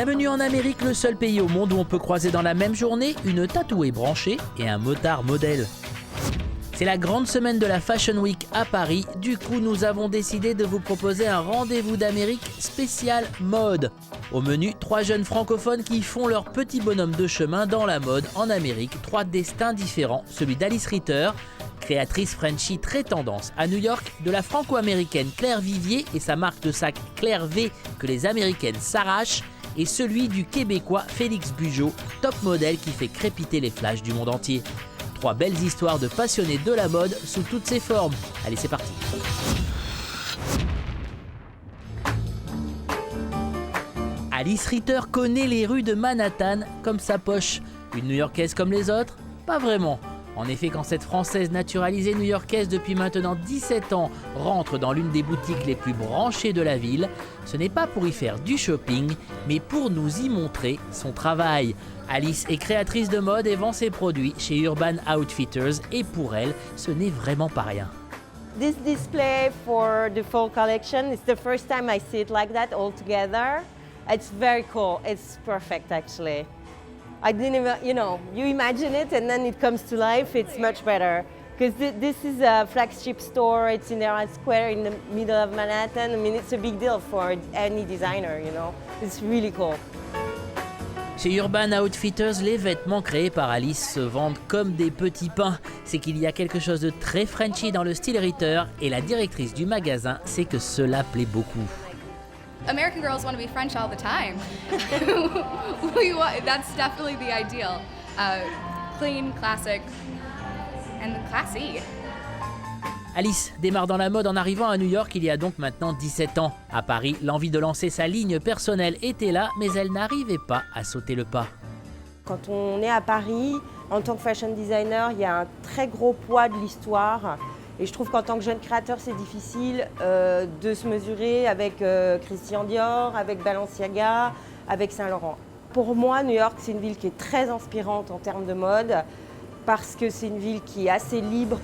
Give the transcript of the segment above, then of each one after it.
Bienvenue en Amérique, le seul pays au monde où on peut croiser dans la même journée une tatouée branchée et un motard modèle. C'est la grande semaine de la Fashion Week à Paris, du coup nous avons décidé de vous proposer un rendez-vous d'Amérique spécial mode. Au menu, 3 jeunes francophones qui font leur petit bonhomme de chemin dans la mode en Amérique, 3 destins différents, celui d'Alice Ritter, créatrice Frenchie très tendance à New York, de la franco-américaine Claire Vivier et sa marque de sac Claire V que les américaines s'arrachent, et celui du québécois Félix Bugeaud, top modèle qui fait crépiter les flashs du monde entier. 3 belles histoires de passionnés de la mode sous toutes ses formes. Allez, c'est parti. Alice Ritter connaît les rues de Manhattan comme sa poche. Une New-Yorkaise comme les autres? Pas vraiment. En effet, quand cette Française naturalisée new-yorkaise depuis maintenant 17 ans rentre dans l'une des boutiques les plus branchées de la ville, ce n'est pas pour y faire du shopping, mais pour nous y montrer son travail. Alice est créatrice de mode et vend ses produits chez Urban Outfitters et pour elle, ce n'est vraiment pas rien. This display for the fall collection is the first time I see it like that all together. It's very cool. It's perfect actually. I didn't even, you imagine it and then it comes to life, it's much better. Because this is a flagship store, it's in Herald Square in the middle of Manhattan. I mean, it's a big deal for any designer, It's really cool. Chez Urban Outfitters, les vêtements créés par Alice se vendent comme des petits pains. C'est qu'il y a quelque chose de très Frenchy dans le style Ritter et la directrice du magasin sait que cela plaît beaucoup. American girls want to be French all the time. That's definitely the ideal. Clean, classic, and classy. Alice démarre dans la mode en arrivant à New York il y a donc maintenant 17 ans. À Paris, l'envie de lancer sa ligne personnelle était là, mais elle n'arrivait pas à sauter le pas. Quand on est à Paris, en tant que fashion designer, il y a un très gros poids de l'histoire. Et je trouve qu'en tant que jeune créateur, c'est difficile de se mesurer avec Christian Dior, avec Balenciaga, avec Saint Laurent. Pour moi, New York, c'est une ville qui est très inspirante en termes de mode parce que c'est une ville qui est assez libre.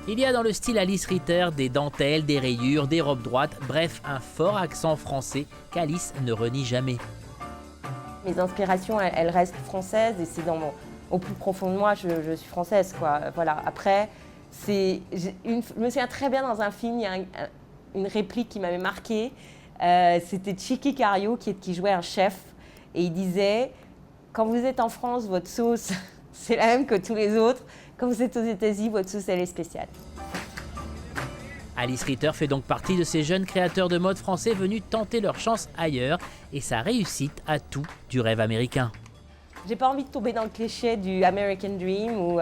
Il y a dans le style Alice Ritter des dentelles, des rayures, des robes droites, bref, un fort accent français qu'Alice ne renie jamais. Mes inspirations, elles restent françaises et c'est au plus profond de moi, je suis française, quoi. Voilà. Après, je me souviens très bien dans un film, il y a une réplique qui m'avait marquée. C'était Chicky Cario qui jouait un chef et il disait « Quand vous êtes en France, votre sauce, c'est la même que tous les autres. Quand vous êtes aux États-Unis, votre sauce, elle est spéciale. » Alice Ritter fait donc partie de ces jeunes créateurs de mode français venus tenter leur chance ailleurs et sa réussite a tout du rêve américain. J'ai pas envie de tomber dans le cliché du American Dream où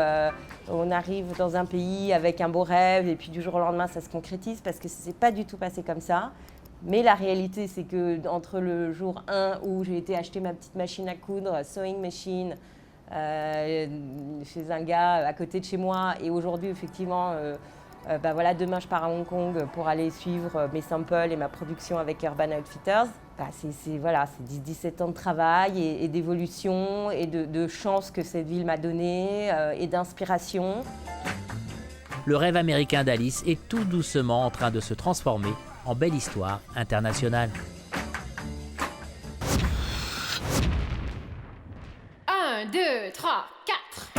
on arrive dans un pays avec un beau rêve et puis du jour au lendemain ça se concrétise parce que ça s'est pas du tout passé comme ça. Mais la réalité c'est que entre le jour 1 où j'ai été acheter ma petite machine à coudre, sewing machine, chez un gars à côté de chez moi et aujourd'hui effectivement demain je pars à Hong Kong pour aller suivre mes samples et ma production avec Urban Outfitters. C'est 17 ans de travail et d'évolution et de chance que cette ville m'a donnée et d'inspiration. Le rêve américain d'Alice est tout doucement en train de se transformer en belle histoire internationale. 1, 2, 3, 4.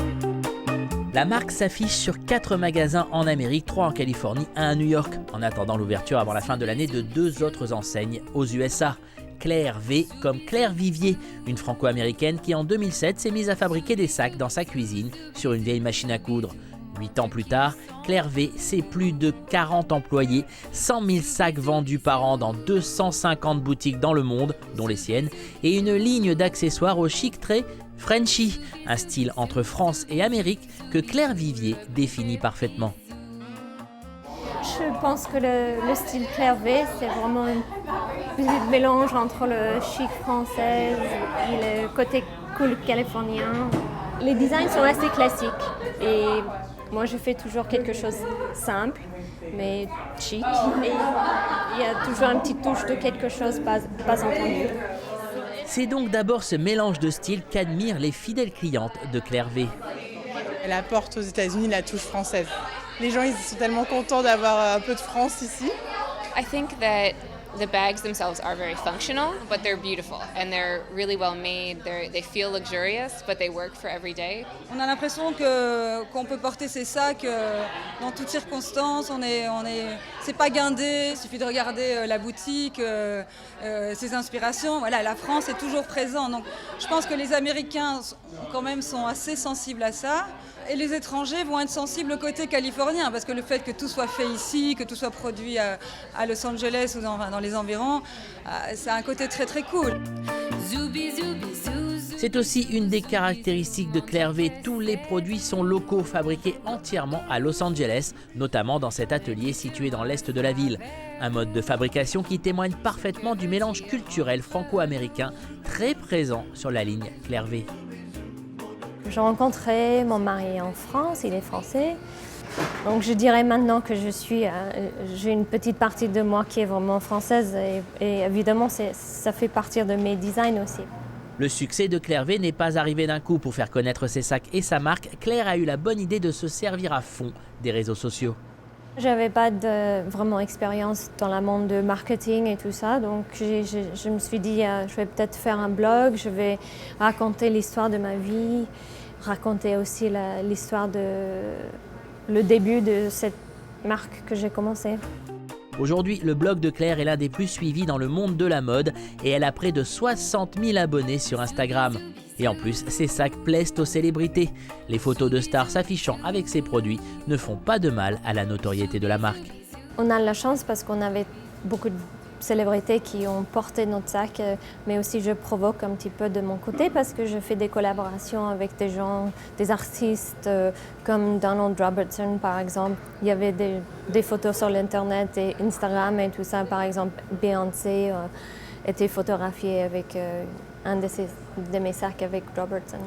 La marque s'affiche sur 4 magasins en Amérique, 3 en Californie, 1 à New York, en attendant l'ouverture avant la fin de l'année de 2 autres enseignes aux USA. Claire V comme Claire Vivier, une franco-américaine qui en 2007 s'est mise à fabriquer des sacs dans sa cuisine sur une vieille machine à coudre. 8 ans plus tard, Claire V, c'est plus de 40 employés, 100 000 sacs vendus par an dans 250 boutiques dans le monde, dont les siennes, et une ligne d'accessoires au chic trait Frenchy, un style entre France et Amérique que Claire Vivier définit parfaitement. Je pense que le style Claire V, c'est vraiment un petit mélange entre le chic français et le côté cool californien. Les designs sont assez classiques et moi je fais toujours quelque chose de simple mais chic et il y a toujours une petite touche de quelque chose pas entendu. C'est donc d'abord ce mélange de styles qu'admirent les fidèles clientes de Claire V. Elle apporte aux États-Unis la touche française. Les gens ils sont tellement contents d'avoir un peu de France ici. I think that The bags themselves are very functional, but they're beautiful and they're really well made. They feel luxurious, but they work for every day. On a l'impression qu'on peut porter ces sacs dans toutes circonstances. C'est pas guindé. Il suffit de regarder la boutique, ses inspirations. Voilà, la France est toujours présente. Donc, je pense que les Américains quand même sont assez sensibles à ça. Et les étrangers vont être sensibles au côté californien, parce que le fait que tout soit fait ici, que tout soit produit à Los Angeles ou dans les environs, c'est un côté très très cool. C'est aussi une des caractéristiques de Claire V. Tous les produits sont locaux, fabriqués entièrement à Los Angeles, notamment dans cet atelier situé dans l'est de la ville. Un mode de fabrication qui témoigne parfaitement du mélange culturel franco-américain très présent sur la ligne Claire V. J'ai rencontré mon mari en France, il est français. Donc je dirais maintenant que j'ai une petite partie de moi qui est vraiment française et évidemment ça fait partie de mes designs aussi. Le succès de Claire V n'est pas arrivé d'un coup. Pour faire connaître ses sacs et sa marque, Claire a eu la bonne idée de se servir à fond des réseaux sociaux. J'avais pas vraiment expérience dans le monde de marketing et tout ça, donc je me suis dit je vais peut-être faire un blog, je vais raconter l'histoire de ma vie, raconter aussi l'histoire le début de cette marque que j'ai commencé. Aujourd'hui, le blog de Claire est l'un des plus suivis dans le monde de la mode et elle a près de 60 000 abonnés sur Instagram. Et en plus, ses sacs plaisent aux célébrités. Les photos de stars s'affichant avec ses produits ne font pas de mal à la notoriété de la marque. On a la chance parce qu'on avait beaucoup de célébrités qui ont porté notre sac, mais aussi je provoque un petit peu de mon côté parce que je fais des collaborations avec des gens, des artistes comme Donald Robertson par exemple. Il y avait des photos sur l'internet et Instagram et tout ça. Par exemple, Beyoncé était photographiée avec un de mes sacs avec Robertson.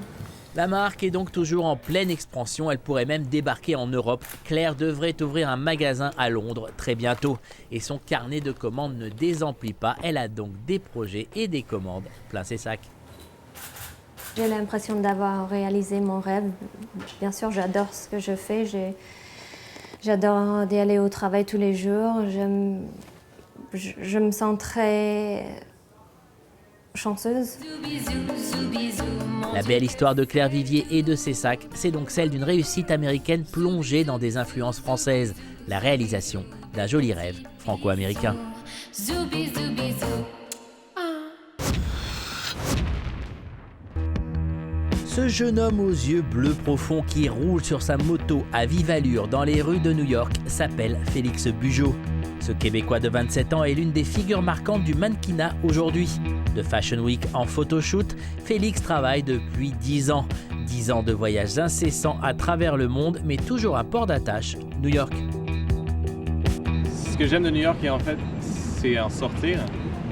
La marque est donc toujours en pleine expansion, elle pourrait même débarquer en Europe. Claire devrait ouvrir un magasin à Londres très bientôt. Et son carnet de commandes ne désemplit pas, elle a donc des projets et des commandes plein ses sacs. J'ai l'impression d'avoir réalisé mon rêve. Bien sûr, j'adore ce que je fais, j'adore d'y aller au travail tous les jours. Je me sens très chanceuse. La belle histoire de Claire Vivier et de ses sacs, c'est donc celle d'une réussite américaine plongée dans des influences françaises. La réalisation d'un joli rêve franco-américain. Ce jeune homme aux yeux bleus profonds qui roule sur sa moto à vive allure dans les rues de New York s'appelle Félix Bugeaud. Ce Québécois de 27 ans est l'une des figures marquantes du mannequinat aujourd'hui. De Fashion Week en photoshoot, Félix travaille depuis 10 ans. 10 ans de voyages incessants à travers le monde, mais toujours un port d'attache, New York. Ce que j'aime de New York, en fait, c'est en sortir,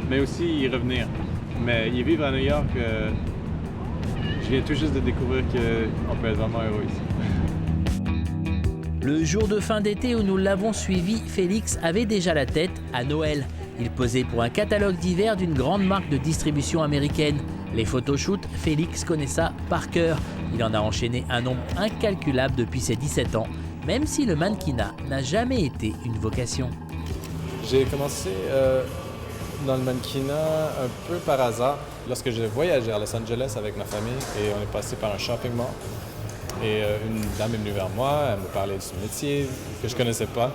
mais aussi y revenir. Mais y vivre à New York, je viens tout juste de découvrir qu'on peut être vraiment heureux ici. Le jour de fin d'été où nous l'avons suivi, Félix avait déjà la tête à Noël. Il posait pour un catalogue d'hiver d'une grande marque de distribution américaine. Les photoshoots, Félix connaît ça par cœur. Il en a enchaîné un nombre incalculable depuis ses 17 ans, même si le mannequinat n'a jamais été une vocation. J'ai commencé dans le mannequinat un peu par hasard. Lorsque j'ai voyagé à Los Angeles avec ma famille et on est passé par un shopping mall. Et une dame est venue vers moi, elle me parlait de ce métier que je ne connaissais pas.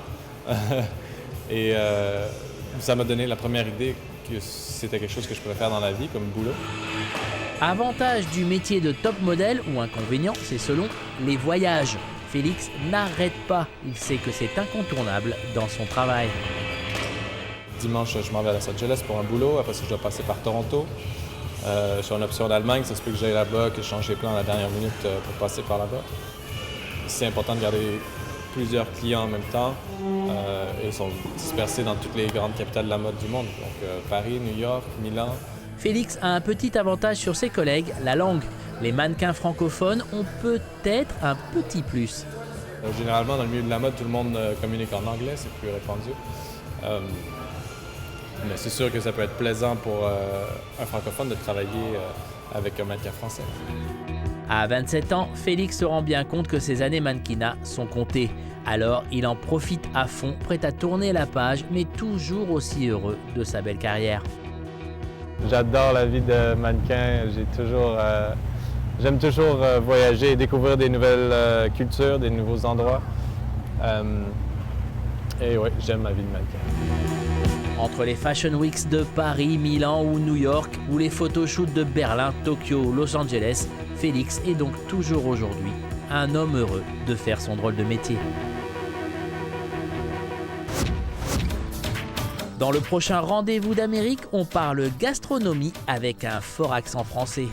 Et ça m'a donné la première idée que c'était quelque chose que je pourrais faire dans la vie comme boulot. Avantage du métier de top modèle ou inconvénient, c'est selon les voyages. Félix n'arrête pas, il sait que c'est incontournable dans son travail. Dimanche, je m'en vais à Los Angeles pour un boulot, après ça je dois passer par Toronto. Sur une option d'Allemagne, ça se peut que j'aille là-bas, que je change les plans à la dernière minute pour passer par là-bas. C'est important de garder plusieurs clients en même temps. Ils sont dispersés dans toutes les grandes capitales de la mode du monde, donc Paris, New York, Milan. Félix a un petit avantage sur ses collègues, la langue. Les mannequins francophones ont peut-être un petit plus. Généralement, dans le milieu de la mode, tout le monde communique en anglais, c'est plus répandu. Mais c'est sûr que ça peut être plaisant pour un francophone de travailler avec un mannequin français. À 27 ans, Félix se rend bien compte que ses années mannequinat sont comptées. Alors, il en profite à fond, prêt à tourner la page, mais toujours aussi heureux de sa belle carrière. J'adore la vie de mannequin. J'aime toujours voyager et découvrir des nouvelles cultures, des nouveaux endroits. Et oui, j'aime ma vie de mannequin. Entre les Fashion Weeks de Paris, Milan ou New York, ou les photoshoots de Berlin, Tokyo, Los Angeles, Félix est donc toujours aujourd'hui un homme heureux de faire son drôle de métier. Dans le prochain Rendez-vous d'Amérique, on parle gastronomie avec un fort accent français.